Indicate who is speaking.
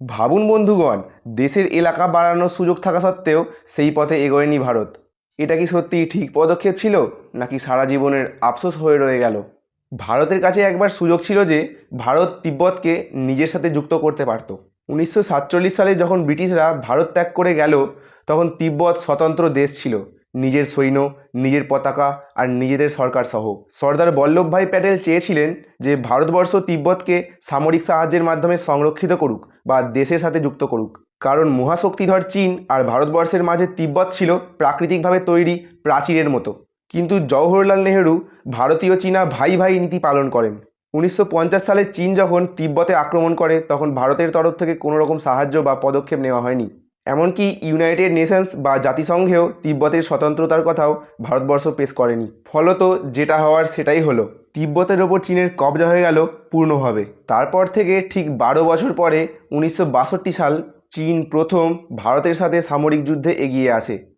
Speaker 1: ভাবুন বন্ধুগণ, দেশের এলাকা বাড়ানোর সুযোগ থাকা সত্ত্বেও সেই পথে এগোয়নি ভারত। এটা কি সত্যিই ঠিক পদক্ষেপ ছিল, নাকি সারা জীবনের আফসোস হয়ে রয়ে গেল? ভারতের কাছে একবার সুযোগ ছিল যে ভারত তিব্বতকে নিজের সাথে যুক্ত করতে পারত। 1947 সালে যখন ব্রিটিশরা ভারত ত্যাগ করে গেল, তখন তিব্বত স্বতন্ত্র দেশ ছিল, নিজের সৈন্য, নিজের পতাকা আর নিজেদের সরকার সহ। সর্দার বল্লভভাই প্যাটেল চেয়েছিলেন যে ভারতবর্ষ তিব্বতকে সামরিক সাহায্যের মাধ্যমে সংরক্ষিত করুক বা দেশের সাথে যুক্ত করুক। কারণ মহাশক্তিধর চীন আর ভারতবর্ষের মাঝে তিব্বত ছিল প্রাকৃতিকভাবে তৈরি প্রাচীরের মতো। কিন্তু জওহরলাল নেহেরু ভারতীয় চীনা ভাই ভাই নীতি পালন করেন। 1950 সালে চীন যখন তিব্বতে আক্রমণ করে, তখন ভারতের তরফ থেকে কোনো রকম সাহায্য বা পদক্ষেপ নেওয়া হয়নি। এমনকি ইউনাইটেড নেশনস বা জাতিসংঘেও তিব্বতের স্বতন্ত্রতার কথাও ভারতবর্ষ পেশ করেনি। ফলত যেটা হওয়ার সেটাই হলো, তিব্বতের ওপর চীনের কবজা হয়ে গেল পূর্ণভাবে। তারপর থেকে ঠিক 12 বছর পরে 1962 সাল চীন প্রথম ভারতের সাথে সামরিক যুদ্ধে এগিয়ে আসে।